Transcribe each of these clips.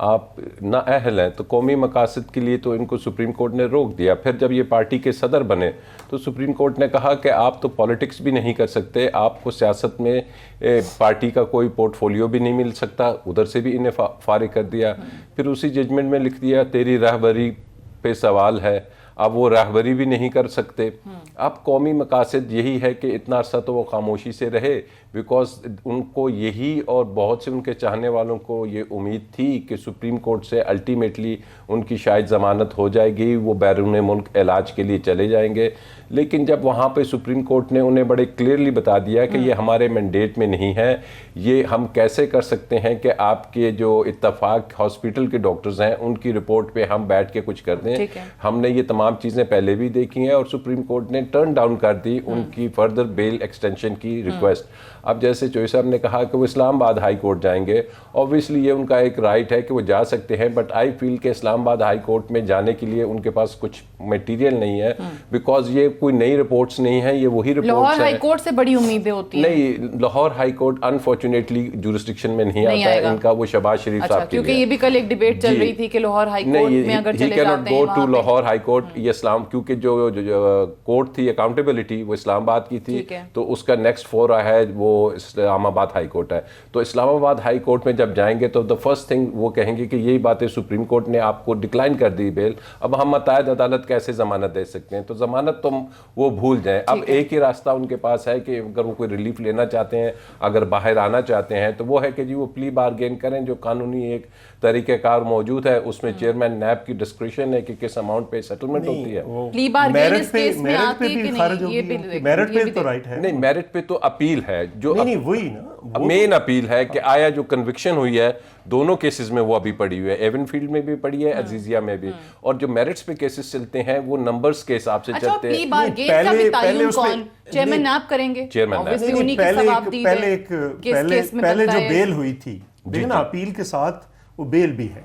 آپ نااہل ہیں, تو قومی مقاصد کے لیے تو ان کو سپریم کورٹ نے روک دیا. پھر جب یہ پارٹی کے صدر بنے تو سپریم کورٹ نے کہا کہ آپ تو پالیٹکس بھی نہیں کر سکتے, آپ کو سیاست میں پارٹی کا کوئی پورٹ فولیو بھی نہیں مل سکتا, ادھر سے بھی انہیں فارغ کر دیا. پھر اسی ججمنٹ میں لکھ دیا تیری رہبری پہ سوال ہے, اب وہ رہبری بھی نہیں کر سکتے. اب قومی مقاصد یہی ہے کہ اتنا عرصہ تو وہ خاموشی سے رہے, بیکاز ان کو یہی اور بہت سے ان کے چاہنے والوں کو یہ امید تھی کہ سپریم کورٹ سے الٹیمیٹلی ان کی شاید ضمانت ہو جائے گی, وہ بیرون ملک علاج کے لیے چلے جائیں گے. لیکن جب وہاں پہ سپریم کورٹ نے انہیں بڑے کلیئرلی بتا دیا کہ یہ ہمارے مینڈیٹ میں نہیں ہے, یہ ہم کیسے کر سکتے ہیں کہ آپ کے جو اتفاق ہاسپٹل کے ڈاکٹرز ہیں ان کی رپورٹ پہ ہم بیٹھ کے کچھ کر دیں. ہم نے یہ تمام چیزیں پہلے بھی دیکھی ہیں اور سپریم کورٹ نے ٹرن ڈاؤن کر دی ان کی فردر بیل ایکسٹینشن کی ریکویسٹ. اب جیسے چوئی صاحب نے کہا کہ وہ اسلام آباد ہائی کورٹ جائیں گے, اوبویسلی یہ ان کا ایک رائٹ ہے کہ وہ جا سکتے ہیں, بٹ آئی فیل کہ اسلام آباد ہائی کورٹ میں جانے کے لیے ان کے پاس کچھ میٹیریل نہیں ہے, بیکاز یہ کوئی نئی رپورٹس نہیں ہیں, یہ وہی رپورٹس ہیں. لاہور ہائی کورٹ سے بڑی امیدیں ہوتی ہیں. نہیں, Lahore high court unfortunately jurisdiction میں نہیں آتا ہے ان کا, وہ شہباز شریف صاحب کے لیے. کیونکہ یہ بھی کل ایک ڈیبیٹ چل رہی تھی کہ لاہور ہائی کورٹ میں اگر چلے جاتے ہیں go to Lahore high court, یہ اسلام کیونکہ جو کورٹ تھی اکاؤنٹیبلٹی وہ اسلام آباد کی تھی, تو اس کا نیکسٹ فورا ہے وہ اسلام آباد ہائی کورٹ ہے. تو اسلام آباد ہائی کورٹ میں جب جائیں گے تو دا فرسٹ تھنگ وہ کہیں گے کہ یہی باتیں سپریم کورٹ نے آپ کو ڈکلائن کر دی بیل, اب ہم متعدد عدالت کیسے ضمانت دے سکتے ہیں, تو ضمانت تم وہ بھول جائیں. اب ایک ہی راستہ ان کے پاس ہے کہ اگر وہ کوئی ریلیف لینا چاہتے ہیں, اگر باہر آنا چاہتے ہیں, تو وہ ہے کہ جی وہ پلی بارگین کریں, جو قانونی ایک طریقہ کار موجود ہے, اس میں چیئرمین نیب کی ڈسکریشن ہے کہ کس اماؤنٹ پہ سیٹلمنٹ ہوتی ہے. پلی بارگین اس کیس میں آتی ہے کہ نہیں, یہ بھی میرٹ پہ تو رائٹ ہے. نہیں, میرٹ پہ تو اپیل ہے, جو وہی نا مین اپیل ہے کہ آیا جو کنوکشن ہوئی ہے دونوں کیسز میں وہ ابھی پڑی ہوئی ہے, ایون فیلڈ میں بھی پڑی ہے, عزیزیہ میں بھی, اور جو میرٹس پہ کیسز چلتے ہیں وہ نمبرز کے حساب سے چلتے ہیں. پلی بارگین کا بھی تعین کون چیئرمین نیب کریں گے؟ پہلے جو بیل ہوئی تھی لیکن اپیل کے ساتھ وہ بیل بھی ہے.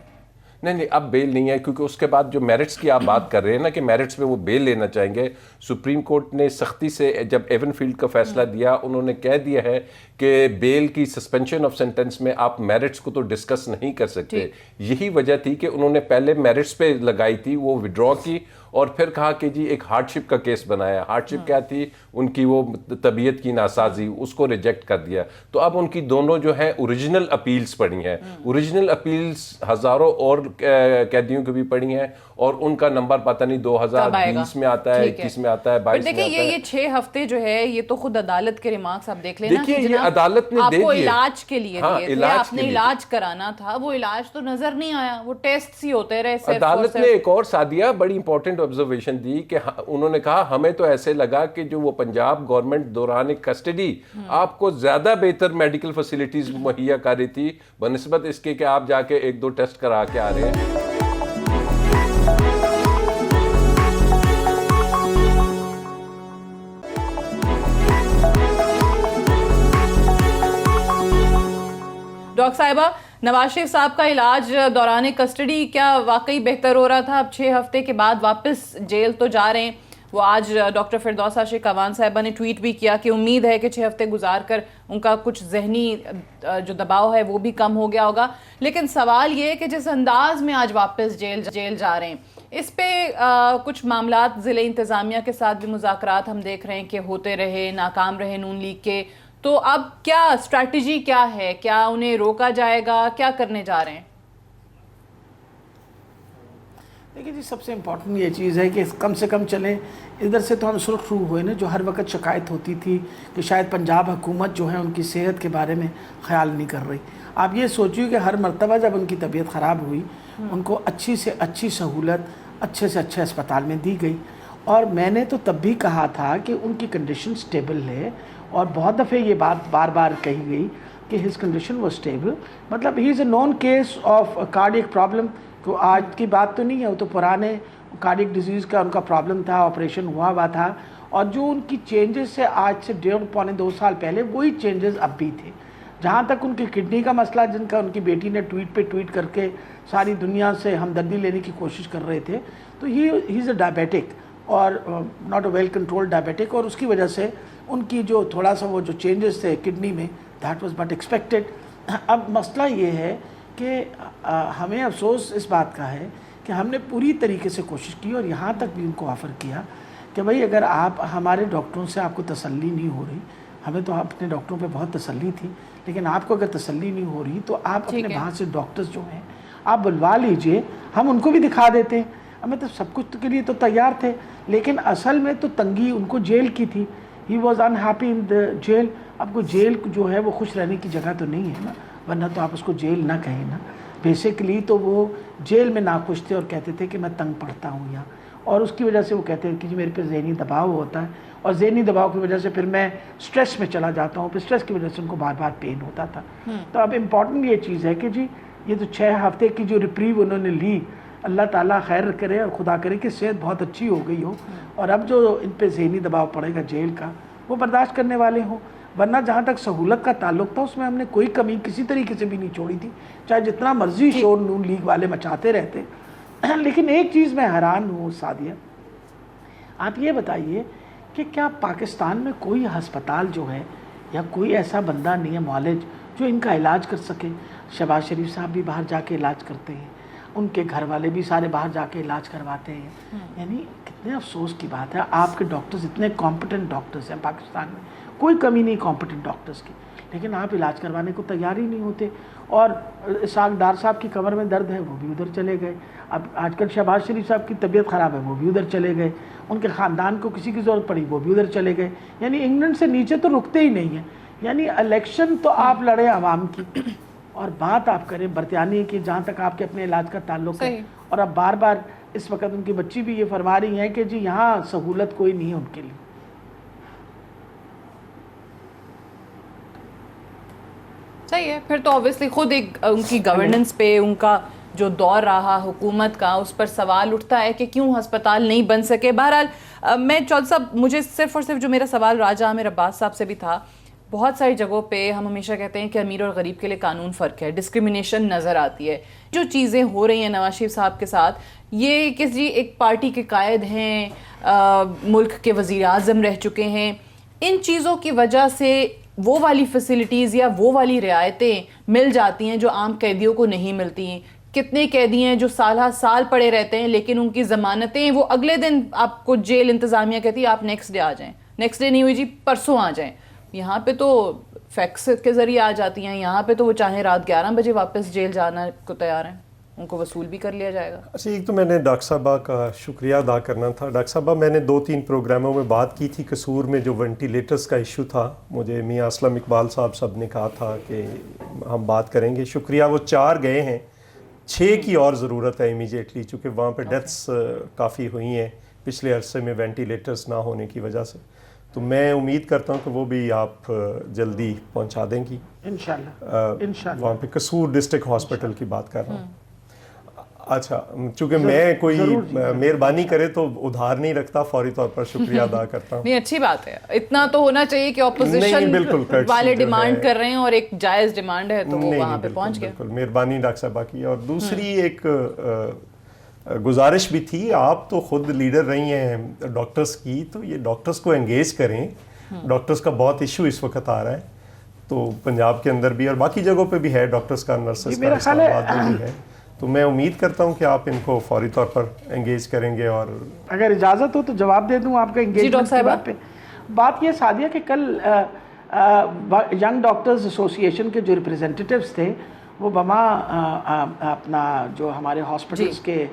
نہیں, اب بیل نہیں ہے, کیونکہ اس کے بعد جو میرٹس کی آپ بات کر رہے ہیں نا کہ میرٹس پہ وہ بیل لینا چاہیں گے, سپریم کورٹ نے سختی سے جب ایون فیلڈ کا فیصلہ دیا, انہوں نے کہہ دیا ہے کہ بیل کی سسپینشن آف سینٹنس میں آپ میرٹس کو تو ڈسکس نہیں کر سکتے. یہی وجہ تھی کہ انہوں نے پہلے میرٹس پہ لگائی تھی, وہ وڈرا کی, اور پھر کہا کہ جی ایک ہارڈ شپ کا کیس بنایا. ہارڈ شپ کیا تھی, ان کی وہ طبیعت کی ناسازی, اس کو ریجیکٹ کر دیا. تو اب ان کی دونوں جو ہیں اوریجنل اپیلز پڑی ہیں, اوریجنل اپیلز ہزاروں اور قیدیوں کی بھی پڑی ہیں, اور ان کا نمبر پتہ نہیں 2020 میں آتا ہے, 21 میں آتا ہے, 22 میں آتا ہے. دیکھیں یہ 6 ہفتے جو ہے یہ تو خود عدالت کے ریمارکس آپ دیکھ لینا. دیکھیے یہ عدالت نے دے دیے, آپ کو علاج کے لیے دیے تھے, آپ نے علاج کرانا تھا, وہ علاج تو نظر نہیں آیا, وہ ٹیسٹ ہی ہوتے رہے. عدالت نے ایک اور سادیہ بڑی امپورٹنٹ آبزرویشن دی کہ انہوں نے کہا ہمیں تو ایسے لگا کہ جو وہ پنجاب گورنمنٹ دوران کسٹڈی آپ کو زیادہ بہتر میڈیکل فیسلٹیز مہیا کر رہی تھی بنسبت اس کے کہ آپ جا کے 1-2 ٹیسٹ کرا کے آ رہے ہیں. ڈاکٹر صاحبہ, نواز شریف صاحب کا علاج دوران کسٹڈی کیا واقعی بہتر ہو رہا تھا؟ اب 6 ہفتے کے بعد واپس جیل تو جا رہے ہیں. وہ آج ڈاکٹر فردوس عاشق اعوان صاحبہ نے ٹویٹ بھی کیا کہ امید ہے کہ 6 ہفتے گزار کر ان کا کچھ ذہنی جو دباؤ ہے وہ بھی کم ہو گیا ہوگا. لیکن سوال یہ ہے کہ جس انداز میں آج واپس جیل جا رہے ہیں, اس پہ کچھ معاملات ضلع انتظامیہ کے ساتھ بھی مذاکرات ہم دیکھ رہے ہیں کہ ہوتے رہے, ناکام رہے نون لیگ کے. تو اب کیا اسٹریٹجی کیا ہے, کیا انہیں روکا جائے گا, کیا کرنے جا رہے ہیں؟ دیکھیے جی, سب سے امپورٹنٹ یہ چیز ہے کہ کم سے کم چلیں. ادھر سے تو ہم سرخ رو ہوئے نا, جو ہر وقت شکایت ہوتی تھی کہ شاید پنجاب حکومت جو ہے ان کی صحت کے بارے میں خیال نہیں کر رہی. آپ یہ سوچیے کہ ہر مرتبہ جب ان کی طبیعت خراب ہوئی ان کو اچھی سے اچھی سہولت اچھے سے اچھے اسپتال میں دی گئی, اور میں نے تو تب بھی کہا تھا کہ ان کی کنڈیشن سٹیبل ہے, اور بہت دفعہ یہ بات بار بار کہی گئی کہ ہز کنڈیشن واز سٹیبل. مطلب ہی is a known case of cardiac problem. تو آج کی بات تو نہیں ہے, وہ تو پرانے کارڈیک ڈیزیز کا ان کا پرابلم تھا, آپریشن ہوا تھا, اور جو ان کی چینجز سے آج سے 1.5-2 سال پہلے وہی چینجز اب بھی تھے. جہاں تک ان کی کڈنی کا مسئلہ, جن کا ان کی بیٹی نے ٹویٹ کر کے ساری دنیا سے ہمدردی لینے کی کوشش کر رہے تھے, تو ہی از اے ڈائبیٹک اور not a well control diabetic, اور اس کی وجہ سے ان کی جو تھوڑا سا وہ جو چینجز تھے کڈنی میں, دیٹ واز بٹ ایکسپیکٹڈ. اب مسئلہ یہ ہے کہ ہمیں افسوس اس بات کا ہے کہ ہم نے پوری طریقے سے کوشش کی اور یہاں تک بھی ان کو آفر کیا کہ بھائی اگر آپ ہمارے ڈاکٹروں سے آپ کو تسلی نہیں ہو رہی، ہمیں تو اپنے ڈاکٹروں پہ بہت تسلی تھی، لیکن آپ کو اگر تسلی نہیں ہو رہی تو آپ اپنے وہاں سے ڈاکٹرز جو ہیں آپ بلوا لیجئے، ہم ان کو بھی دکھا دیتے ہیں. ہمیں تو سب کچھ کے لیے تو تیار تھے، لیکن اصل میں تو تنگی ان کو جیل کی تھی. He was unhappy in the jail. اب کو جیل جو ہے وہ خوش رہنے کی جگہ تو نہیں ہے نا، ورنہ تو آپ اس کو جیل نہ کہیں نا. بیسیکلی تو وہ جیل میں ناخوش تھے اور کہتے تھے کہ میں تنگ پڑتا ہوں یہاں، اور اس کی وجہ سے وہ کہتے ہیں کہ جی میرے پہ ذہنی دباؤ ہوتا ہے، اور ذہنی دباؤ کی وجہ سے پھر میں سٹریس میں چلا جاتا ہوں، پھر سٹریس کی وجہ سے ان کو بار بار پین ہوتا تھا. تو اب امپورٹنٹ یہ چیز ہے کہ جی یہ تو 6 ہفتے کی جو ریپریو انہوں نے لی، اللہ تعالیٰ خیر کرے اور خدا کرے کہ صحت بہت اچھی ہو گئی ہو، اور اب جو ان پہ ذہنی دباؤ پڑے گا جیل کا وہ برداشت کرنے والے ہوں. ورنہ جہاں تک سہولت کا تعلق تھا اس میں ہم نے کوئی کمی کسی طریقے سے بھی نہیں چھوڑی تھی، چاہے جتنا مرضی شور نون لیگ والے مچاتے رہتے. لیکن ایک چیز میں حیران ہوں سعدیہ، آپ یہ بتائیے کہ کیا پاکستان میں کوئی ہسپتال جو ہے یا کوئی ایسا بندہ نہیں ہے معالج جو ان کا علاج کر سکے؟ شہباز شریف صاحب بھی باہر جا کے علاج کرتے ہیں، ان کے گھر والے بھی سارے باہر جا کے علاج کرواتے ہیں. یعنی کتنے افسوس کی بات ہے، آپ کے ڈاکٹرز اتنے کمپٹنٹ ڈاکٹرز ہیں پاکستان میں، کوئی کمی نہیں کمپٹنٹ ڈاکٹرز کی، لیکن آپ علاج کروانے کو تیار ہی نہیں ہوتے. اور اسحاق ڈار صاحب کی کمر میں درد ہے وہ بھی ادھر چلے گئے. اب آج کل شہباز شریف صاحب کی طبیعت خراب ہے وہ بھی ادھر چلے گئے. ان کے خاندان کو کسی کی ضرورت پڑی وہ بھی ادھر چلے گئے. یعنی انگلینڈ سے نیچے تو رکتے ہی نہیں ہیں. یعنی الیکشن تو آپ لڑے عوام کی، اور بات آپ کریں برطانیہ کی جہاں تک آپ کے اپنے علاج کا تعلق ہے. اور اب بار بار اس وقت ان کی بچی بھی یہ فرما رہی ہیں کہ جی یہاں سہولت کوئی نہیں ہے ان کے لیے. صحیح ہے، پھر تو obviously خود ایک ان کی گورننس پہ ان کا جو دور رہا حکومت کا اس پر سوال اٹھتا ہے کہ کیوں ہسپتال نہیں بن سکے. بہرحال میں چودھری صاحب مجھے صرف اور صرف جو میرا سوال راجہ عامر عباس صاحب سے بھی تھا، بہت ساری جگہوں پہ ہم ہمیشہ کہتے ہیں کہ امیر اور غریب کے لیے قانون فرق ہے، ڈسکریمنیشن نظر آتی ہے. جو چیزیں ہو رہی ہیں نواز شریف صاحب کے ساتھ، یہ کہ جی ایک پارٹی کے قائد ہیں، ملک کے وزیر اعظم رہ چکے ہیں، ان چیزوں کی وجہ سے وہ والی فیسلٹیز یا وہ والی رعایتیں مل جاتی ہیں جو عام قیدیوں کو نہیں ملتی ہیں. کتنے قیدی ہیں جو سالہ سال پڑے رہتے ہیں لیکن ان کی ضمانتیں وہ اگلے دن آپ کو جیل انتظامیہ کہتی ہے آپ نیکسٹ ڈے آ جائیں، نیکسٹ ڈے نہیں ہوئی جی پرسوں آ جائیں. یہاں پہ تو فیکس کے ذریعے آ جاتی ہیں، یہاں پہ تو وہ چاہیں رات 11 بجے واپس جیل جانا کو تیار ہیں، ان کو وصول بھی کر لیا جائے گا. اچھا، ایک تو میں نے ڈاکٹر صاحبہ کا شکریہ ادا کرنا تھا. ڈاکٹر صاحبہ میں نے 2-3 پروگراموں میں بات کی تھی قصور میں جو وینٹیلیٹرز کا ایشو تھا. مجھے میاں اسلم اقبال صاحب نے کہا تھا کہ ہم بات کریں گے. شکریہ، وہ 4 گئے ہیں، 6 کی اور ضرورت ہے امیجیٹلی، چونکہ وہاں پہ ڈیتھس کافی ہوئی ہیں پچھلے عرصے میں وینٹیلیٹرز نہ ہونے کی وجہ سے. تو میں امید کرتا ہوں کہ وہ بھی آپ جلدی پہنچا دیں گی انشاءاللہ. وہاں پہ قصور ڈسٹرکٹ ہاسپٹل کی بات کر رہا ہوں. اچھا، چونکہ میں کوئی مہربانی کرے تو ادھار نہیں رکھتا، فوری طور پر شکریہ ادا کرتا ہوں. نہیں، اچھی بات ہے، اتنا تو ہونا چاہیے کہ اپوزیشن والے ڈیمانڈ کر رہے ہیں اور ایک جائز ڈیمانڈ ہے تو وہ وہاں پہ پہنچ گئے. بالکل مہربانی ڈاکٹر صاحبہ کی. اور دوسری ایک گزارش بھی تھی، آپ تو خود لیڈر رہی ہیں ڈاکٹرز کی، تو یہ ڈاکٹرز کو انگیج کریں. ڈاکٹرز کا بہت ایشو اس وقت آ رہا ہے، تو پنجاب کے اندر بھی اور باقی جگہوں پہ بھی ہے ڈاکٹرز کا، نرسز کا، اسلام آباد میں بھی ہے. تو میں امید کرتا ہوں کہ آپ ان کو فوری طور پر انگیج کریں گے. اور اگر اجازت ہو تو جواب دے دوں آپ کا انگیجمنٹ کی بات پہ. بات یہ سعدیہ کہ کل ینگ ڈاکٹرز ایسوسیشن کے جو ریپریزنٹیٹیوز تھے وہ بما اپنا جو ہمارے ہاسپٹلس کے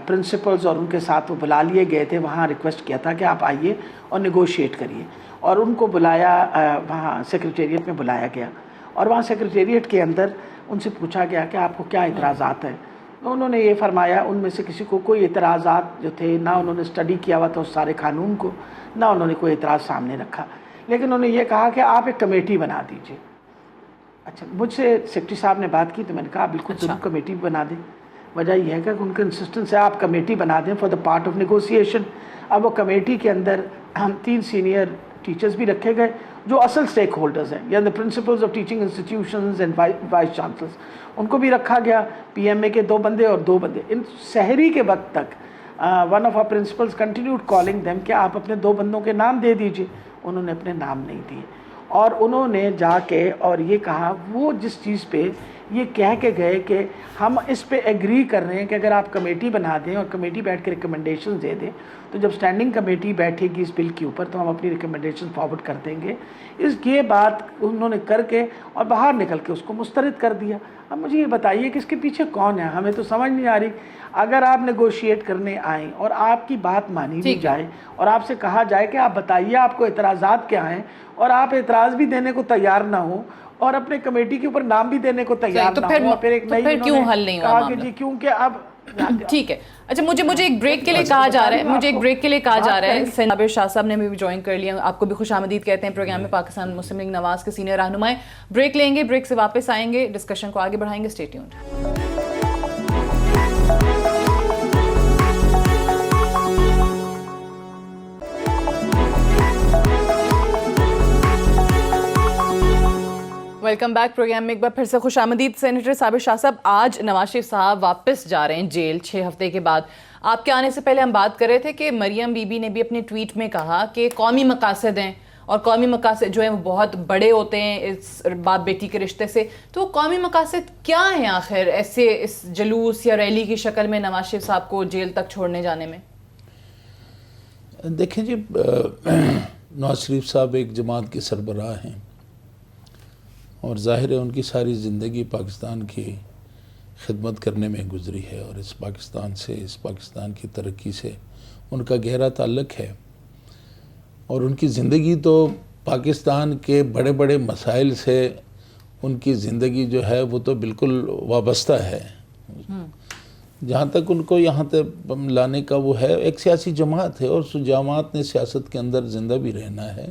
پرنسپلز اور ان کے ساتھ وہ بلا لیے گئے تھے. وہاں ریکویسٹ کیا تھا کہ آپ آئیے اور نیگوشیٹ کریے، اور ان کو بلایا، وہاں سیکریٹریٹ میں بلایا گیا، اور وہاں سیکریٹریٹ کے اندر ان سے پوچھا گیا کہ آپ کو کیا اعتراضات ہیں. انہوں نے یہ فرمایا ان میں سے کسی کو کوئی اعتراضات جو تھے، نہ انہوں نے اسٹڈی کیا ہوا تھا اس سارے قانون کو، نہ انہوں نے کوئی اعتراض سامنے رکھا، لیکن انہوں نے یہ کہا کہ آپ ایک کمیٹی بنا دیجئے. اچھا، مجھ سے سیکرٹری صاحب نے بات کی تو میں نے کہا بالکل ضرور کمیٹی بنا دیں. وجہ یہ ہے کہ ان کا انسسٹنس ہے آپ کمیٹی بنا دیں for the part of negotiation. اب وہ کمیٹی کے اندر ہم 3 سینئر ٹیچرز بھی رکھے گئے جو اصل اسٹیک ہولڈرز ہیں، یا the principals of teaching institutions and vice chancellors, ان کو بھی رکھا گیا. پی ایم اے کے 2 بندے اور 2 بندے. ان سحری کے وقت تک one of our principals continued calling them کہ آپ اپنے 2 بندوں کے نام دے دیجئے. انہوں نے اپنے نام نہیں دیے، اور انہوں نے جا کے اور یہ کہا وہ جس چیز پہ یہ کہہ کے گئے کہ ہم اس پہ ایگری کر رہے ہیں کہ اگر آپ کمیٹی بنا دیں اور کمیٹی بیٹھ کے ریکمنڈیشن دے دیں تو جب اسٹینڈنگ کمیٹی بیٹھے گی اس بل کے اوپر تو ہم اپنی ریکمنڈیشن فارورڈ کر دیں گے. یہ بات انہوں نے کر کے اور باہر نکل کے اس کو مسترد کر دیا. اب مجھے یہ بتائیے کہ اس کے پیچھے کون ہے؟ ہمیں تو سمجھ نہیں آ رہی. اگر آپ نیگوشیٹ کرنے آئیں اور آپ کی بات مانی بھی جائے اور آپ سے کہا جائے کہ آپ بتائیے آپ کو اعتراضات کیا ہیں اور آپ اعتراض بھی دینے کو تیار نہ ہوں اور اپنے کمیٹی کے اوپر نام بھی دینے کو تیار نہ ہوں، پھر ایک نئی کیوں حل نہیں ہوا کہا کہ جی کیونکہ اب ٹھیک ہے. اچھا مجھے ایک بریک کے لیے کہا جا رہا ہے عابر شاہ صاحب نے بھی جوائن کر لیا. آپ کو بھی خوش آمدید کہتے ہیں پروگرام میں. پاکستان مسلم لیگ نواز کے سینئر رہنما. بریک لیں گے, بریک سے واپس آئیں گے, ڈسکشن کو آگے بڑھائیں گے. Stay tuned. Welcome back. Program میں ایک بار پھر سے خوش آمدید. سینیٹر عابر شاہ صاحب, آج نواز شریف صاحب واپس جا رہے ہیں جیل 6 ہفتے کے بعد. آپ کے آنے سے پہلے ہم بات کر رہے تھے کہ مریم بی بی نے بھی اپنے ٹویٹ میں کہا کہ قومی مقاصد ہیں اور قومی مقاصد جو ہیں وہ بہت بڑے ہوتے ہیں اس باپ بیٹی کے رشتے سے. تو قومی مقاصد کیا ہیں آخر ایسے اس جلوس یا ریلی کی شکل میں نواز شریف صاحب کو جیل تک چھوڑنے جانے میں؟ دیکھیں جی, نواز شریف صاحب ایک جماعت کے سربراہ ہیں اور ظاہر ہے ان کی ساری زندگی پاکستان کی خدمت کرنے میں گزری ہے اور اس پاکستان کی ترقی سے ان کا گہرا تعلق ہے اور ان کی زندگی تو پاکستان کے بڑے بڑے مسائل سے ان کی زندگی جو ہے وہ تو بالکل وابستہ ہے. جہاں تک ان کو یہاں تک لانے کا وہ ہے, ایک سیاسی جماعت ہے اور اس جماعت نے سیاست کے اندر زندہ بھی رہنا ہے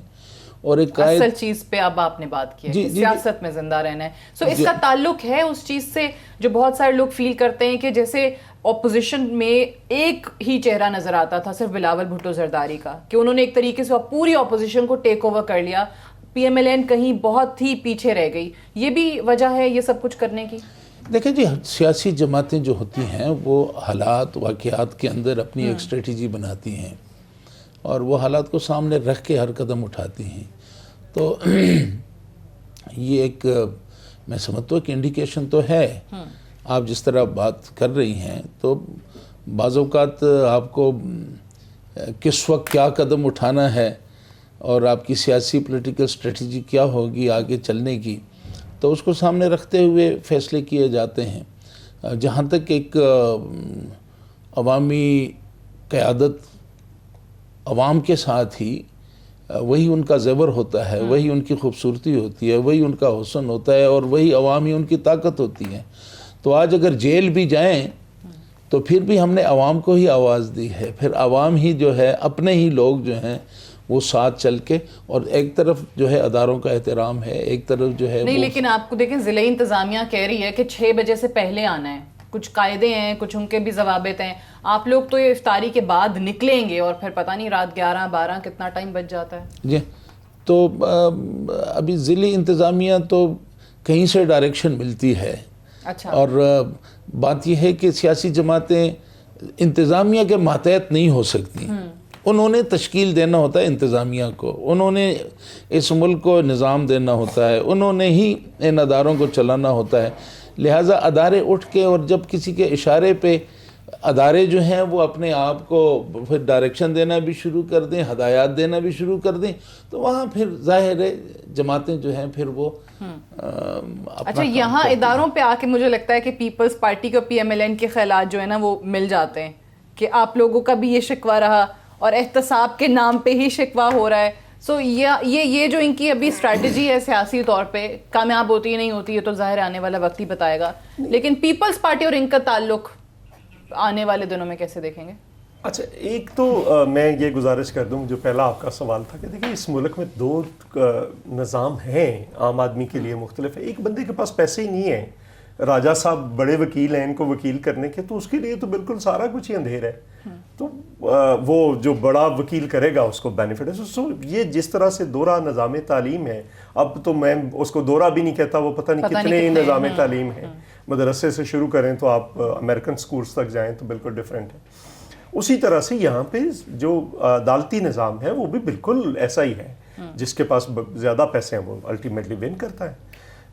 اور ایک اصل چیز پہ اب آپ نے بات کی ہے کہ سیاست میں زندہ رہنا ہے. سو اس کا تعلق ہے اس چیز سے جو بہت سارے لوگ فیل کرتے ہیں کہ جیسے اپوزیشن میں ایک ہی چہرہ نظر آتا تھا صرف بلاول بھٹو زرداری کا, کہ انہوں نے ایک طریقے سے پوری اپوزیشن کو ٹیک اوور کر لیا, پی ایم ایل این کہیں بہت ہی پیچھے رہ گئی. یہ بھی وجہ ہے یہ سب کچھ کرنے کی؟ دیکھیں جی, سیاسی جماعتیں جو ہوتی ہیں وہ حالات واقعات کے اندر اپنی ایک اسٹریٹجی بناتی ہیں اور وہ حالات کو سامنے رکھ کے ہر قدم اٹھاتی ہیں. تو یہ ایک میں سمجھتا ہوں کہ انڈیکیشن تو ہے. آپ جس طرح بات کر رہی ہیں تو بعض اوقات آپ کو کس وقت کیا قدم اٹھانا ہے اور آپ کی سیاسی پولیٹیکل اسٹریٹجی کیا ہوگی آگے چلنے کی, تو اس کو سامنے رکھتے ہوئے فیصلے کیے جاتے ہیں. جہاں تک ایک عوامی قیادت عوام کے ساتھ ہی وہی ان کا زیور ہوتا ہے, وہی ان کی خوبصورتی ہوتی ہے, وہی ان کا حسن ہوتا ہے اور وہی عوام ہی ان کی طاقت ہوتی ہے. تو آج اگر جیل بھی جائیں تو پھر بھی ہم نے عوام کو ہی آواز دی ہے, پھر عوام ہی جو ہے اپنے ہی لوگ جو ہیں وہ ساتھ چل کے, اور ایک طرف جو ہے اداروں کا احترام ہے, ایک طرف جو ہے نہیں, لیکن آپ کو دیکھیں ضلعی انتظامیہ کہہ رہی ہے کہ 6 بجے سے پہلے آنا ہے, کچھ قاعدے ہیں, کچھ ان کے بھی ضوابط ہیں. آپ لوگ تو یہ افطاری کے بعد نکلیں گے اور پھر پتہ نہیں رات 11-12 کتنا ٹائم بچ جاتا ہے. جی, تو ابھی ضلعی انتظامیہ تو کہیں سے ڈائریکشن ملتی ہے. اچھا, اور بات یہ ہے کہ سیاسی جماعتیں انتظامیہ کے ماتحت نہیں ہو سکتی. انہوں نے تشکیل دینا ہوتا ہے انتظامیہ کو, انہوں نے اس ملک کو نظام دینا ہوتا ہے, انہوں نے ہی ان اداروں کو چلانا ہوتا ہے. لہٰذا ادارے اٹھ کے اور جب کسی کے اشارے پہ ادارے جو ہیں وہ اپنے آپ کو پھر ڈائریکشن دینا بھی شروع کر دیں, ہدایات دینا بھی شروع کر دیں, تو وہاں پھر ظاہر ہے جماعتیں جو ہیں پھر وہ اچھا, یہاں اداروں پہ آ کے مجھے لگتا ہے کہ پیپلز پارٹی کو پی ایم ایل این کے خیالات جو ہے نا وہ مل جاتے ہیں کہ آپ لوگوں کا بھی یہ شکوہ رہا اور احتساب کے نام پہ ہی شکوہ ہو رہا ہے. سو یہ جو ان کی ابھی اسٹریٹجی ہے سیاسی طور پہ کامیاب ہوتی ہے نہیں ہوتی ہے تو ظاہر آنے والا وقت ہی بتائے گا, لیکن پیپلز پارٹی اور ان کا تعلق آنے والے دنوں میں کیسے دیکھیں گے؟ اچھا, ایک تو میں یہ گزارش کر دوں, جو پہلا آپ کا سوال تھا کہ دیکھیں اس ملک میں 2 نظام ہیں عام آدمی کے لیے مختلف ہے. ایک بندے کے پاس پیسے ہی نہیں ہیں, راجہ صاحب بڑے وکیل ہیں ان کو وکیل کرنے کے, تو اس کے لیے تو بالکل سارا کچھ ہی اندھیر ہے. تو وہ جو بڑا وکیل کرے گا اس کو بینیفٹ ہے. سو یہ جس طرح سے دورہ نظام تعلیم ہے, اب تو میں اس کو دورہ بھی نہیں کہتا, وہ پتہ نہیں کتنے ہی نظام تعلیم ہیں. مدرسے سے شروع کریں تو آپ امریکن سکولز تک جائیں تو بالکل ڈیفرنٹ ہے. اسی طرح سے یہاں پہ جو عدالتی نظام ہے وہ بھی بالکل ایسا ہی ہے, جس کے پاس زیادہ پیسے ہیں وہ الٹیمیٹلی ون کرتا ہے.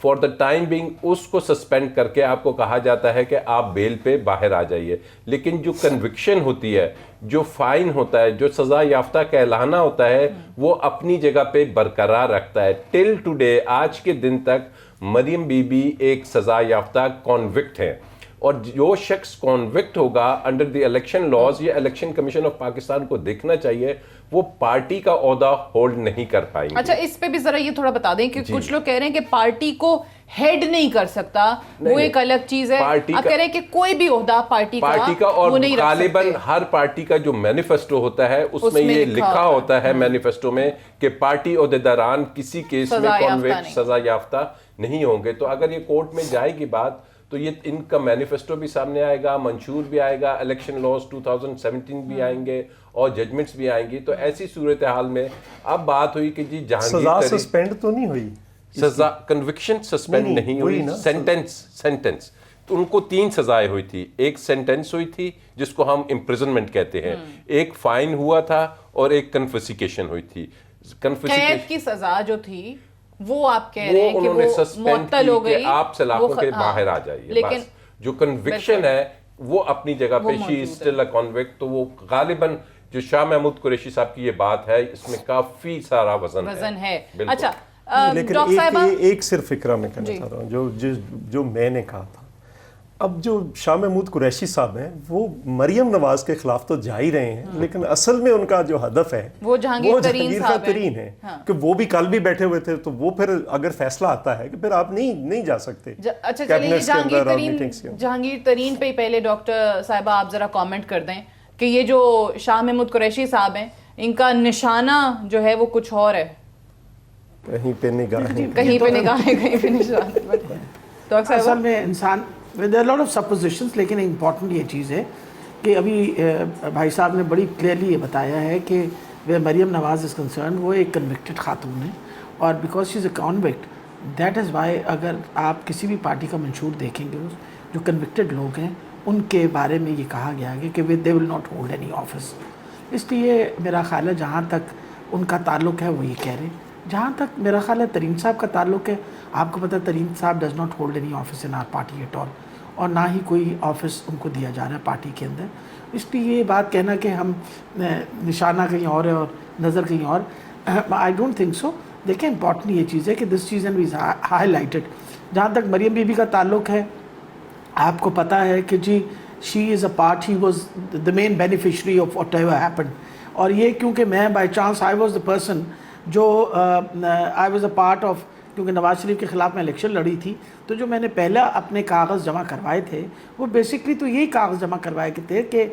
فار دا ٹائم بینگ اس کو سسپینڈ کر کے آپ کو کہا جاتا ہے کہ آپ بیل پہ باہر آ جائیے. لیکن جو کنوکشن ہوتی ہے, جو فائن ہوتا ہے, جو سزا یافتہ کہلانا ہوتا ہے, وہ اپنی جگہ پہ برقرار رکھتا ہے. ٹل ٹوڈے, آج کے دن تک مریم بی بی ایک سزا یافتہ کانوکٹ ہے, اور جو شخص کانوکٹ ہوگا انڈر دی الیکشن لاز, یہ الیکشن کمیشن آف پاکستان کو دیکھنا چاہیے, وہ پارٹی کا عہدہ ہولڈ نہیں کر پائیں گے. اچھا, اس پہ بھی ذرا یہ تھوڑا بتا دیں کہ کچھ لوگ کہہ رہے ہیں کہ پارٹی کو ہیڈ نہیں کر سکتا, وہ ایک الگ چیز ہے. آپ کہہ رہے ہیں کہ کوئی بھی عہدہ پارٹی کا اور وہ نہیں رکھ غالباً سکتے. ہر پارٹی کا جو مینیفیسٹو ہوتا ہے اس میں یہ لکھا ہوتا ہے مینیفیسٹو میں کہ پارٹی عہدیداران کسی کیس میں کانوکٹ سزا یافتہ نہیں ہوں گے. تو اگر یہ کورٹ میں جائے گی بات تو یہ ان کا مینیفیسٹو بھی سامنے آئے گا, منشور بھی آئے گا, الیکشن لاز 2017 بھی آئیں گے, اور ججمنٹس بھی آئیں گی. تو ایسی صورتحال میں اب بات ہوئی کہ جی سزا سسپینڈ تو نہیں ہوئی, سزا کنوکشن سسپینڈ نہیں ہوئی, سینٹنس تو ان کو 3 سزائیں ہوئی تھی. ایک سینٹنس ہوئی تھی جس کو ہم امپریزنمنٹ کہتے ہیں, ایک فائن ہوا تھا, اور ایک کنفسکیشن ہوئی تھی. قید کی سزا جو تھی وہ آپ کہہ رہے ہیں کہ انہوں نے وہ سسپینڈ معطل ہو کی گئی, کہ آپ سلاخوں کے باہر آ جائیے. لیکن جو کنوکشن ہے وہ اپنی جگہ پہ شی اسٹل اے کنوکٹ. تو وہ غالباً جو شاہ محمود قریشی صاحب کی یہ بات ہے, اس میں کافی سارا وزن ہے. اچھا, لیکن ایک صرف فکرہ میں کہنا چاہ رہا ہوں جو میں نے کہا تھا. اب جو شاہ محمود قریشی صاحب ہیں وہ مریم نواز کے خلاف تو جا ہی رہے ہیں, لیکن اصل میں ان کا جو ہدف ہے وہ جہانگیر ترین ہے کہ وہ بھی کل بھی بیٹھے ہوئے تھے. تو وہ پھر اگر فیصلہ آتا ہے کہ پھر آپ نہیں جا سکتے. اچھا چلیے, جہانگیر ترین پہ پہلے ڈاکٹر صاحبہ آپ ذرا کامنٹ کر دیں کہ یہ جو شاہ محمود قریشی صاحب ہیں, ان کا نشانہ جو ہے وہ کچھ اور ہے, کہیں پہ نگاہیں, کہیں پہ نگاہیں, کہیں پہ نشان. ڈاکٹر صاحب اصل میں انسان there are a lot of suppositions, لیکن امپورٹنٹ یہ چیز ہے کہ ابھی بھائی صاحب نے بڑی کلیئرلی یہ بتایا ہے کہ وhere مریم نواز از کنسرن وہ ایک کنوکٹڈ خاتون ہے, اور because she is a convict, that is why اگر آپ کسی بھی پارٹی کا منشور دیکھیں گے, جو کنوکٹڈ لوگ ہیں ان کے بارے میں یہ کہا گیا ہے کہ they will not hold any office. اس لیے میرا خیال ہے جہاں تک ان کا تعلق ہے وہ یہ کہہ رہے ہیں. جہاں تک میرا خیال ہے ترین صاحب کا تعلق ہے, آپ کو پتہ ہے ترین صاحب does not hold any office in our party at all, اور نہ ہی کوئی آفس ان کو دیا جا رہا ہے پارٹی کے اندر. اس لیے یہ بات کہنا کہ ہم نشانہ کہیں اور ہے اور نظر کہیں اور, آئی ڈونٹ تھنک سو. دیکھیں امپورٹنٹ یہ چیز ہے کہ دس چیز اینڈ ویز ہائی لائٹڈ. جہاں تک مریم بی بی کا تعلق ہے, آپ کو پتہ ہے کہ جی she is a part, he was the main beneficiary of whatever happen. اور یہ کیونکہ میں by chance I was the person جو I was a part of, کیونکہ نواز شریف کے خلاف میں الیکشن لڑی تھی, تو جو میں نے پہلا اپنے کاغذ جمع کروائے تھے وہ بیسکلی تو یہی کاغذ جمع کروائے تھے کہ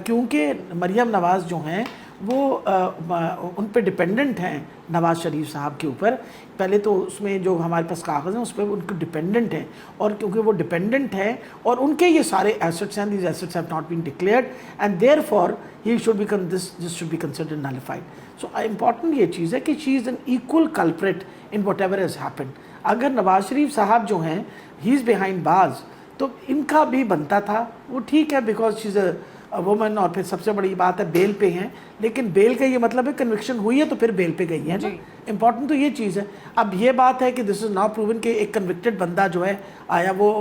کیونکہ مریم نواز جو ہیں وہ ان پہ ڈپینڈنٹ ہیں نواز شریف صاحب کے اوپر. پہلے تو اس میں جو ہمارے پاس کاغذ ہیں اس پہ ان کو ڈپینڈنٹ ہیں, اور کیونکہ وہ ڈپینڈنٹ ہیں اور ان کے یہ سارے ایسٹس ہیں, these assets have not been declared and therefore he should be this should be considered nullified. So important یہ چیز ہے کہ she is an equal culprit in whatever has happened. اگر نواز شریف صاحب جو ہیں ہی از بیہائنڈ باز, تو ان کا بھی بنتا تھا, وہ ٹھیک ہے because she is a woman, اور پھر سب سے بڑی بات ہے بیل پہ ہیں, لیکن بیل کا یہ مطلب ہے کنوکشن ہوئی ہے تو پھر بیل پہ گئی ہے نا. امپورٹنٹ تو یہ چیز ہے. اب یہ بات ہے کہ دس از ناٹ پروون کہ ایک کنوکٹڈ بندہ جو ہے آیا وہ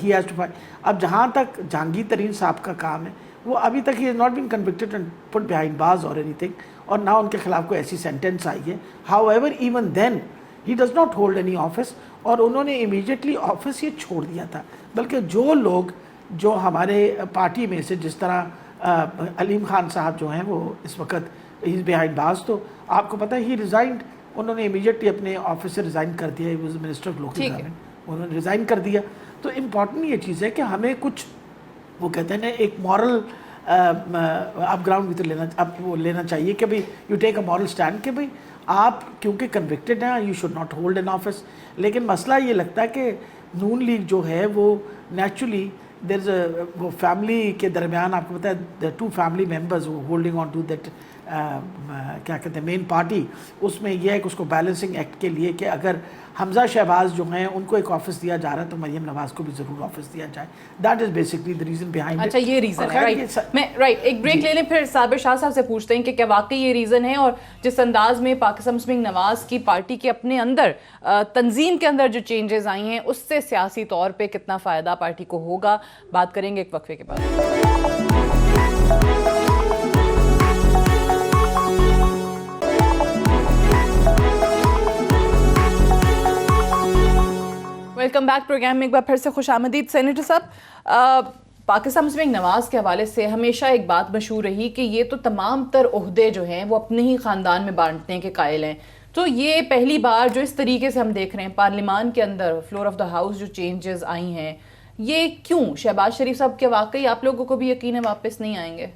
ہی ہیز ٹو فائٹ. اب جہاں تک جہانگیر ترین صاحب کا کام ہے, وہ ابھی تک he is not been convicted and put behind bars اور اینی تھنگ, اور نہ ان کے خلاف کوئی ایسی سینٹینس آئی ہے. However even then he does not hold any office, اور انہوں نے امیجیٹلی آفس یہ چھوڑ دیا تھا. بلکہ جو لوگ جو ہمارے پارٹی میں سے, جس طرح علیم خان صاحب جو ہیں وہ اس وقت ہی از بیہائنڈ باز, تو آپ کو پتہ ہے ہی ریزائنڈ, انہوں نے امیجیٹلی اپنے آفس سے ریزائن کر دیا. He was minister of local government, انہوں نے ریزائن کر دیا. تو امپورٹنٹ یہ چیز ہے کہ ہمیں کچھ وہ کہتے ہیں نا ایک مورل اپ گراؤنڈ لینا چاہیے کہ بھائی you take a moral stand کہ بھائی آپ کیونکہ کنوکٹڈ ہیں you should not hold N office. لیکن مسئلہ یہ لگتا ہے کہ نون لیگ جو ہے وہ نیچرلی دیر از وہ فیملی کے درمیان, آپ کو پتہ ہے 2 family members holding on to that کیا کہتے ہیں مین پارٹی، اس میں یہ ہے کہ اس کو بیلنسنگ ایکٹ کے لیے کہ اگر حمزہ شہباز جو ہیں ان کو ایک آفس دیا جا رہا ہے تو مریم نواز کو بھی ضرور آفس دیا جائے. That is basically the reason behind. اچھا یہ ریزن ہے، رائٹ. ایک بریک لے لیں، پھر صابر شاہ صاحب سے پوچھتے ہیں کہ کیا واقعی یہ ریزن ہے، اور جس انداز میں پاکستان مسلم نواز کی پارٹی کے اپنے اندر تنظیم کے اندر جو چینجز آئی ہیں اس سے سیاسی طور پہ کتنا فائدہ پارٹی کو ہوگا، بات کریں گے ایک وقفے کے بعد. Welcome back. پروگرام میں ایک بار پھر سے خوش آمدید. سینیٹر صاحب، پاکستان مسلم نواز کے حوالے سے ہمیشہ ایک بات مشہور رہی کہ یہ تو تمام تر عہدے جو ہیں وہ اپنے ہی خاندان میں بانٹنے کے قائل ہیں. تو یہ پہلی بار جو اس طریقے سے ہم دیکھ رہے ہیں پارلیمان کے اندر فلور آف دا ہاؤس جو چینجز آئی ہیں، یہ کیوں؟ شہباز شریف صاحب کے واقعی آپ لوگوں کو بھی یقین ہے واپس نہیں آئیں گے؟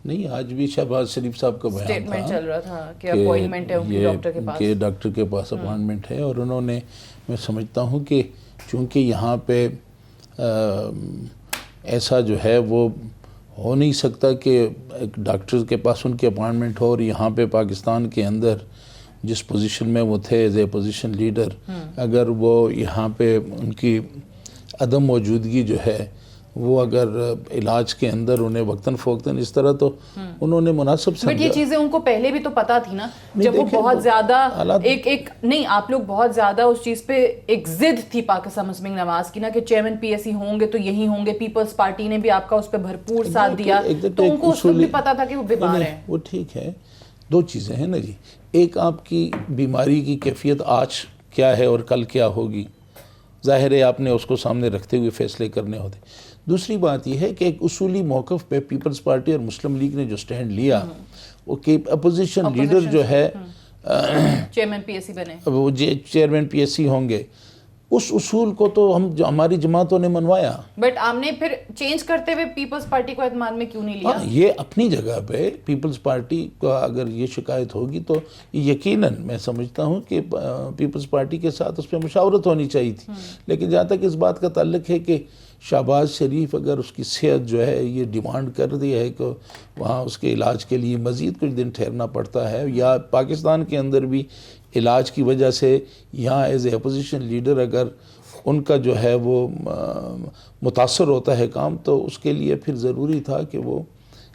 نہیں، آج بھی شہباز شریف صاحب کا بیان اسٹیٹمنٹ چل رہا تھا کہ اپوائنٹمنٹ ہے ان کی ڈاکٹر کے پاس، کہ ڈاکٹر کے پاس اپوائنٹمنٹ ہے، اور انہوں نے، میں سمجھتا ہوں کہ چونکہ یہاں پہ ایسا جو ہے وہ ہو نہیں سکتا کہ ایک ڈاکٹر کے پاس ان کی اپوائنٹمنٹ ہو اور یہاں پہ پاکستان کے اندر جس پوزیشن میں وہ تھے ایز اے پوزیشن لیڈر، اگر وہ یہاں پہ ان کی عدم موجودگی جو ہے وہ اگر علاج کے اندر انہیں وقتاً فوقتاً اس طرح، تو انہوں نے مناسب سمجھا. بٹ یہ چیزیں ان کو پہلے بھی تو پتہ تھی نا، جب وہ بہت زیادہ ایک نہیں، آپ لوگ بہت زیادہ اس چیز پہ ایک ضد تھی پاکستان مسلم نواز کی نا کہ چیئرمین پی ایس سی ہوں گے تو یہی ہوں گے. پیپلز پارٹی نے بھی آپ کا اس پہ بھرپور ساتھ دیا، تو ان کو اس وقت بھی پتہ تھا کہ وہ بیمار ہیں. وہ ٹھیک ہے، دو چیزیں ہیں نا جی. ایک آپ کی بیماری کی کیفیت آج کیا ہے اور کل کیا ہوگی، ظاہر ہے آپ نے اس کو سامنے رکھتے ہوئے فیصلے کرنے ہوتے. دوسری بات یہ ہے کہ ایک اصولی موقف پہ پیپلز پارٹی اور مسلم لیگ نے جو سٹینڈ لیا، وہ کہ اپوزیشن لیڈر جو ہے چیئرمین پی ایس سی بنے، وہ چیئرمین پی ایس سی ہوں گے، اس اصول کو تو ہماری جماعتوں نے منوایا. بٹ آپ نے پھر چینج کرتے ہوئے پیپلز پارٹی کو اعتماد میں کیوں نہیں لیا؟ یہ اپنی جگہ پہ پیپلز پارٹی کا اگر یہ شکایت ہوگی تو یقیناً میں سمجھتا ہوں کہ پیپلز پارٹی کے ساتھ اس پہ مشاورت ہونی چاہیے تھی. لیکن جہاں تک اس بات کا تعلق ہے کہ شہباز شریف اگر اس کی صحت جو ہے یہ ڈیمانڈ کر دی ہے کہ وہاں اس کے علاج کے لیے مزید کچھ دن ٹھہرنا پڑتا ہے، یا پاکستان کے اندر بھی علاج کی وجہ سے یہاں ایز اے اپوزیشن لیڈر اگر ان کا جو ہے وہ متاثر ہوتا ہے کام، تو اس کے لیے پھر ضروری تھا کہ وہ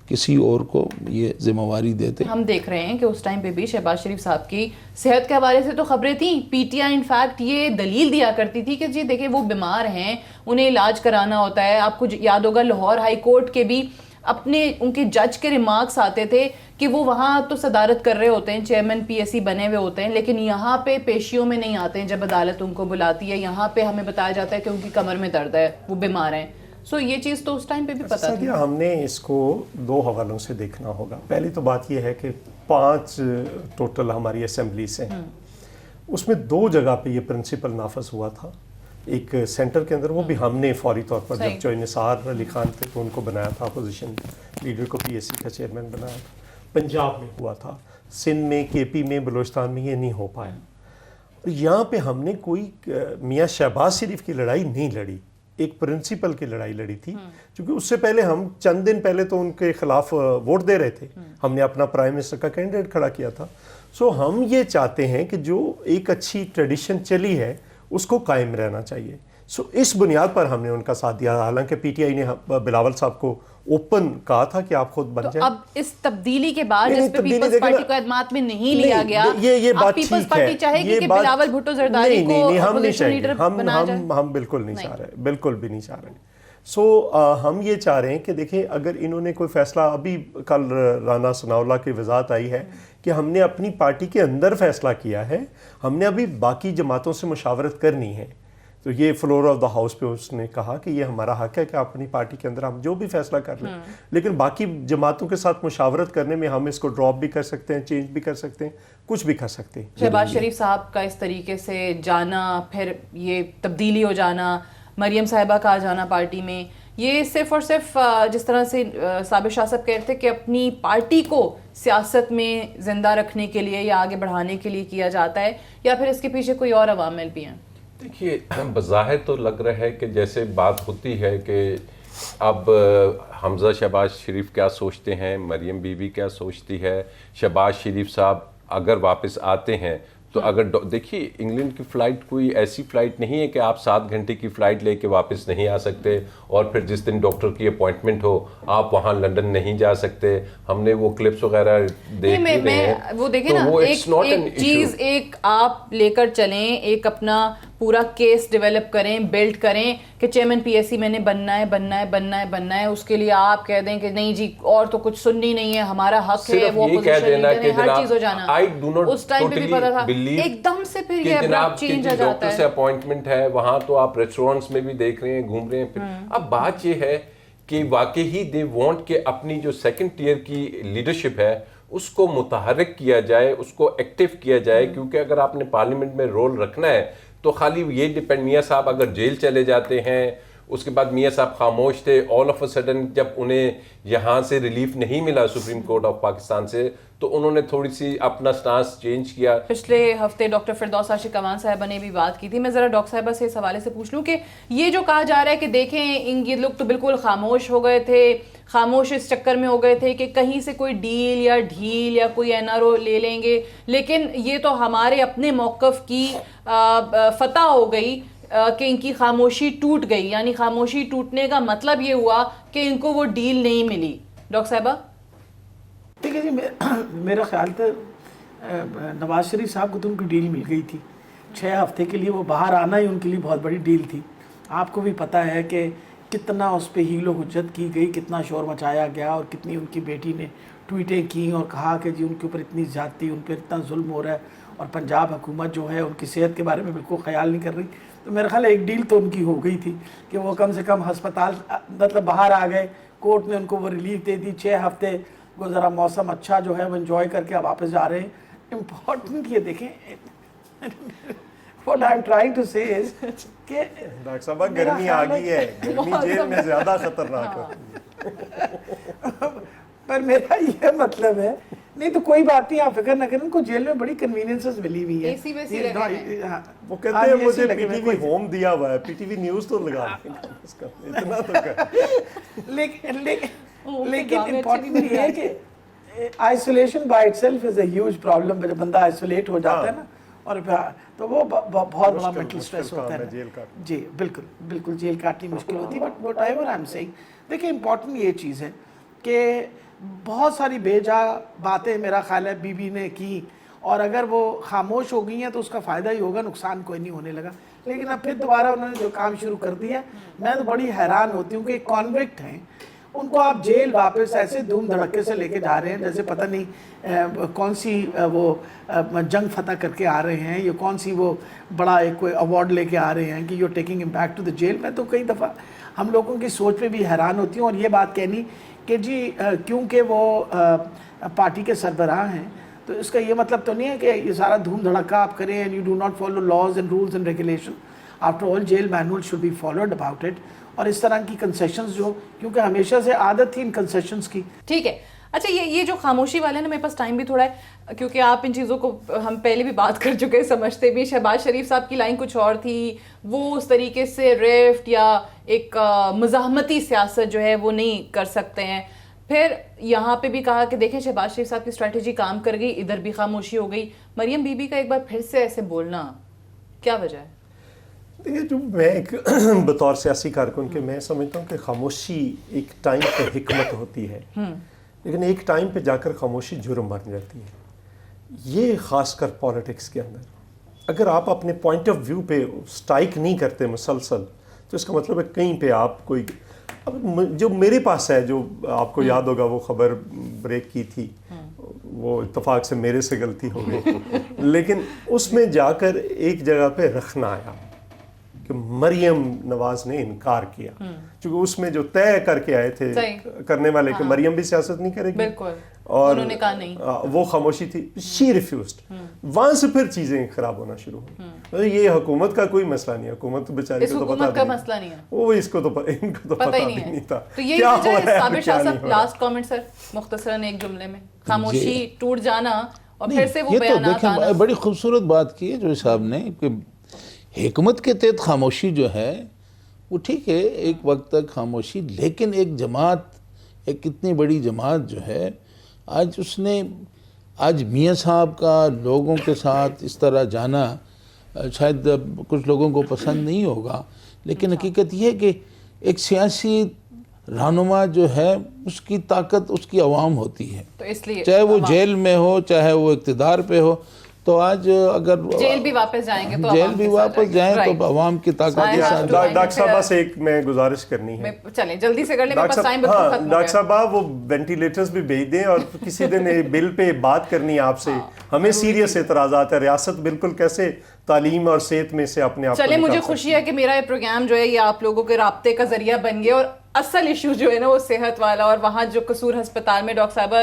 کسی اور کو یہ ذمہ واری دیتے. ہم دیکھ رہے ہیں کہ اس ٹائم پہ بھی شہباز شریف صاحب کی صحت کے حوالے سے تو خبریں تھیں. پی ٹی آئی انفیکٹ یہ دلیل دیا کرتی تھی کہ جی دیکھیں وہ بیمار ہیں، انہیں علاج کرانا ہوتا ہے. آپ کو یاد ہوگا لاہور ہائی کورٹ کے بھی اپنے ان کے جج کے ریمارکس آتے تھے کہ وہ وہاں تو صدارت کر رہے ہوتے ہیں، چیئرمین پی ایس سی بنے ہوئے ہوتے ہیں، لیکن یہاں پہ پیشیوں میں نہیں آتے ہیں. جب عدالت ان کو بلاتی ہے یہاں پہ ہمیں بتایا جاتا ہے کہ ان کی کمر میں درد ہے، وہ بیمار ہیں. سو یہ چیز تو اس ٹائم پہ بھی پتا تھی. ہم نے اس کو دو حوالوں سے دیکھنا ہوگا. پہلی تو بات یہ ہے کہ 5 ٹوٹل ہماری اسمبلیز ہیں، اس میں 2 جگہ پہ یہ پرنسپل نافذ ہوا تھا. ایک سینٹر کے اندر، وہ بھی ہم نے فوری طور پر جب جو نثار علی خان تھے تو ان کو بنایا تھا اپوزیشن لیڈر کو، پی ایس سی کا چیئرمین بنایا تھا. پنجاب میں ہوا تھا، سندھ میں، کے پی میں، بلوچستان میں یہ نہیں ہو پایا. یہاں پہ ہم نے کوئی میاں شہباز شریف کی لڑائی نہیں لڑی، ایک پرنسپل کی لڑائی لڑی تھی. کیونکہ اس سے پہلے ہم چند دن پہلے تو ان کے خلاف ووٹ دے رہے تھے، ہم نے اپنا پرائم منسٹر کا کینڈیڈیٹ کھڑا کیا تھا. سو ہم یہ چاہتے ہیں کہ جو ایک اچھی ٹریڈیشن چلی ہے اس کو قائم رہنا چاہیے. سو اس بنیاد پر ہم نے ان کا ساتھ دیا. حالانکہ پی ٹی آئی نے بلاول صاحب کو اوپن کہا تھا کہ آپ خود بن جائیں. اب اس تبدیلی کے بعد جس پہ پیپلز پارٹی کو اعتماد میں نہیں لیا گیا، یہ بات پیپلز پارٹی چاہے گی کہ بلاول بھٹو زرداری کو اپوزیشن لیڈر بنایا جائے؟ ہم بالکل نہیں چاہ رہے، بالکل بھی نہیں چاہ رہے. سو ہم یہ چاہ رہے ہیں کہ دیکھیں اگر انہوں نے کوئی فیصلہ، ابھی کل رانا ثناء اللہ کی وضاحت آئی ہے کہ ہم نے اپنی پارٹی کے اندر فیصلہ کیا ہے، ہم نے ابھی باقی جماعتوں سے مشاورت کرنی ہے. تو یہ فلور آف دا ہاؤس پہ اس نے کہا کہ یہ ہمارا حق ہے کہ اپنی پارٹی کے اندر ہم جو بھی فیصلہ کر لیں، لیکن باقی جماعتوں کے ساتھ مشاورت کرنے میں ہم اس کو ڈراپ بھی کر سکتے ہیں، چینج بھی کر سکتے ہیں، کچھ بھی کر سکتے ہیں. شہباز شریف صاحب کا اس طریقے سے جانا، پھر یہ تبدیلی ہو جانا، مریم صاحبہ کا آ جانا پارٹی میں، یہ صرف اور صرف جس طرح سے صابر شاہ صاحب کہتے ہیں کہ اپنی پارٹی کو سیاست میں زندہ رکھنے کے لیے یا آگے بڑھانے کے لیے کیا جاتا ہے، یا پھر اس کے پیچھے کوئی اور عوامل بھی ہیں؟ دیکھیے، بظاہر تو لگ رہا ہے کہ جیسے بات ہوتی ہے کہ اب حمزہ شہباز شریف کیا سوچتے ہیں، مریم بی بی کیا سوچتی ہے، شہباز شریف صاحب اگر واپس آتے ہیں تو اگر دیکھیے انگلینڈ کی فلائٹ کوئی ایسی فلائٹ نہیں ہے کہ آپ 7 گھنٹے کی فلائٹ لے کے واپس نہیں آ سکتے، اور پھر جس دن ڈاکٹر کی اپوائنٹمنٹ ہو آپ وہاں لنڈن نہیں جا سکتے. ہم نے وہ کلپس وغیرہ دیکھ رہے ہیں. وہ دیکھیں نا، ایک چیز ایک آپ لے کر چلیں، ایک اپنا پورا کیس ڈیولپ کریں، بلڈ کریں کہ چیئرمین پی ایس سی میں نے بننا ہے، اس کے لیے آپ کہہ دیں کہ نہیں جی اور تو کچھ سننی نہیں ہے، ہمارا حق ہے، وہ اپوزیشن لیڈر ہے، ہر چیز ہو جانا. اس ٹائم پہ بھی پتا تھا، ایک دم سے پھر یہ ابرپٹ چینج آ جاتا ڈاکٹر سے اپوائنٹمنٹ ہے وہاں تو آپ ریسٹورینٹس میں بھی دیکھ رہے ہیں، گھوم رہے ہیں. پھر اب بات یہ ہے کہ واقعی دے وانٹ کہ اپنی جو سیکنڈ ٹیئر کی لیڈرشپ ہے اس کو متحرک کیا جائے، اس کو ایکٹیو کیا جائے، کیونکہ اگر آپ نے پارلیمنٹ میں رول رکھنا ہے تو خالی یہ ڈیپینڈ، میاں صاحب اگر جیل چلے جاتے ہیں، اس کے بعد میاں صاحب خاموش تھے، آل آف اے سڈن جب انہیں یہاں سے ریلیف نہیں ملا سپریم کورٹ آف پاکستان سے تو انہوں نے تھوڑی سی اپنا سٹانس چینج کیا. پچھلے ہفتے ڈاکٹر فردوس عاشق امان صاحبہ نے بھی بات کی تھی. میں ذرا ڈاکٹر صاحبہ سے اس حوالے سے پوچھ لوں کہ یہ جو کہا جا رہا ہے کہ دیکھیں یہ لوگ تو بالکل خاموش ہو گئے تھے، خاموش اس چکر میں ہو گئے تھے کہ کہیں سے کوئی ڈیل یا ڈھیل یا کوئی این آر او لے لیں گے، لیکن یہ تو ہمارے اپنے موقف کی فتح ہو گئی کہ ان کی خاموشی ٹوٹ گئی. یعنی خاموشی ٹوٹنے کا مطلب یہ ہوا کہ ان کو وہ ڈیل نہیں ملی. ڈاکٹر صاحبہ ٹھیک ہے جی، میرا خیال تھا نواز شریف صاحب کو تو ان کی ڈیل مل گئی تھی. 6 ہفتے کے لیے وہ باہر آنا ہی ان کے لیے بہت بڑی ڈیل تھی. آپ کو بھی پتہ ہے کہ کتنا اس پہ حیل و حجت کی گئی، کتنا شور مچایا گیا، اور کتنی ان کی بیٹی نے ٹویٹیں کیں اور کہا کہ جی ان کے اوپر اتنی زیادتی، ان پہ اتنا ظلم ہو رہا ہے، اور پنجاب حکومت جو ہے ان کی صحت کے بارے میں بالکل خیال نہیں کر رہی. تو میرا خیال ہے ایک ڈیل تو ان کی ہو گئی تھی کہ وہ کم سے کم ہسپتال مطلب باہر آ گئے، کورٹ نے ان کو وہ ریلیف دے دی. 6 ہفتے گزرا، موسم اچھا جو ہے وہ انجوائے کر کے اب واپس جا رہے ہیں. امپورٹنٹ یہ دیکھیں what I'm trying to say is کہ ڈاکٹر صاحبہ گرمی آ گئی ہے، گرمی جیل میں زیادہ خطرناک ہے. پر میرا یہ مطلب ہے نہیں تو کوئی بات نہیں، آپ فکر نہ کریں، ان کو جیل میں بڑی کنوینئنسز ملی ہوئی ہے. وہ کہتے ہیں مجھے پی ٹی وی ہوم دیا ہوا ہے، پی ٹی وی نیوز تو لگا اتنا تو کر. لیکن امپورٹنٹ یہ ہے کہ isolation by it self is a huge problem. جب بندہ آئسولیٹ ہو جاتا ہے نا، اور تو وہ بہت بڑا مینٹل اسٹریس ہوتا ہے. جی بالکل بالکل، جیل کاٹنی مشکل ہوتی ہے. But whatever I am seeing, دیکھیں امپورٹنٹ یہ چیز ہے کہ بہت ساری بے جا باتیں میرا خیال ہے بی بی نے کی، اور اگر وہ خاموش ہو گئی ہیں تو اس کا فائدہ ہی ہوگا، نقصان کوئی نہیں ہونے لگا. لیکن اب پھر دوبارہ انہوں نے جو کام شروع کر دیا، میں تو بڑی حیران ہوتی ہوں کہ ایک کانوکٹ ہیں، ان کو آپ جیل واپس ایسے دھوم دھڑکے سے لے کے جا رہے ہیں جیسے پتہ نہیں کون سی وہ جنگ فتح کر کے آ رہے ہیں، یا کون سی وہ بڑا ایک کوئی ایوارڈ لے کے آ رہے ہیں کہ you taking him back to the jail. میں تو کئی دفعہ ہم لوگوں کی سوچ پہ بھی حیران ہوتی ہوں. اور یہ بات کہنی کہ جی کیونکہ وہ پارٹی کے سربراہ ہیں تو اس کا یہ مطلب تو نہیں ہے کہ یہ سارا دھوم دھڑکا آپ کریں and you do not follow laws and rules and regulation. After all jail manual should be followed about it. اور اس طرح کی کنسیشنز جو، کیونکہ ہمیشہ سے عادت تھی ان کنسیشنز کی. ٹھیک ہے. اچھا یہ جو خاموشی والے نا، میرے پاس ٹائم بھی تھوڑا ہے کیونکہ آپ ان چیزوں کو ہم پہلے بھی بات کر چکے، سمجھتے بھی. شہباز شریف صاحب کی لائن کچھ اور تھی، وہ اس طریقے سے ریفٹ یا ایک مزاحمتی سیاست جو ہے وہ نہیں کر سکتے ہیں. پھر یہاں پہ بھی کہا کہ دیکھیں شہباز شریف صاحب کی اسٹریٹجی کام کر گئی، ادھر بھی خاموشی ہو گئی. مریم بی بی کا ایک بار پھر سے ایسے بولنا کیا وجہ ہے؟ دیکھیے، جو میں ایک بطور سیاسی کارکن کے میں سمجھتا ہوں کہ خاموشی ایک ٹائم پہ حکمت ہوتی ہے، لیکن ایک ٹائم پہ جا کر خاموشی جرم بن جاتی ہے. یہ خاص کر پالیٹکس کے اندر اگر آپ اپنے پوائنٹ آف ویو پہ اسٹائک نہیں کرتے مسلسل تو اس کا مطلب ہے کہیں پہ آپ کوئی، اب جو میرے پاس ہے، جو آپ کو یاد ہوگا وہ خبر بریک کی تھی، وہ اتفاق سے میرے سے غلطی ہو گئی، لیکن اس میں جا کر ایک جگہ پہ رکھنا آیا کہ مریم نواز نے انکار کیا، چونکہ اس میں جو طے کر کے آئے تھے کرنے والے کہ مریم بھی سیاست نہیں کرے گی، اور انہوں نے کہا نہیں، وہ خاموشی تھی، شی ریفیوزڈ. وہاں سے پھر چیزیں خراب ہونا شروع ہوئی. یہ حکومت کا کوئی مسئلہ نہیں ہے، حکومت بیچاری کو تو پتہ نہیں، وہ اس کو تو ان کو تو پتہ ہی نہیں تھا. تو یہی وجہ ہے. صابر شاہ صاحب لاسٹ کمنٹ سر مختصراً ایک جملے میں، خاموشی ٹوٹ جانا اور پھر سے وہ بیانات آنا. دیکھیں بڑی خوبصورت بات کی ہے جو صاحب نے کہ حکمت کے تحت خاموشی جو ہے وہ ٹھیک ہے ایک وقت تک خاموشی، لیکن ایک جماعت، ایک اتنی بڑی جماعت جو ہے آج میاں صاحب کا لوگوں کے ساتھ اس طرح جانا شاید کچھ لوگوں کو پسند نہیں ہوگا، لیکن حقیقت یہ ہے کہ ایک سیاسی رہنما جو ہے اس کی طاقت اس کی عوام ہوتی ہے، تو اس لیے چاہے وہ جیل میں ہو چاہے وہ اقتدار پہ ہو. تو آج اگر جیل بھی واپس جائیں گے تو جیل بھی واپس جائیں تو عوام کی طاقت کے ساتھ. ڈاکٹر صاحب بس ایک میں گزارش کرنی ہے، چلیں جلدی سے کر لیں، میرے پاس ٹائم بالکل ختم ہو گیا. ڈاکٹر صاحب وہ وینٹیلیٹرز بھی بھیج دیں، اور کسی دن بل پہ بات کرنی ہے آپ سے. ہمیں سیریس اعتراضات ہے، ریاست بالکل کیسے تعلیم اور صحت میں سے اپنے آپ کو چلیں، مجھے نکال خوشی ہے کہ میرا یہ پروگرام جو ہے یہ آپ لوگوں کے رابطے کا ذریعہ بن گیا، اور اصل ایشو جو ہے نا وہ صحت والا، اور وہاں جو قصور ہسپتال میں ڈاکٹر صاحبہ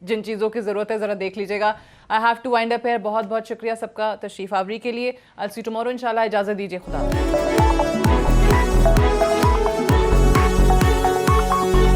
جن چیزوں کی ضرورت ہے ذرا دیکھ لیجیے گا. I have to wind up here. بہت بہت شکریہ سب کا تشریف آوری کے لیے. I'll see you tomorrow انشاءاللہ. اجازت دیجیے. خدا حافظ.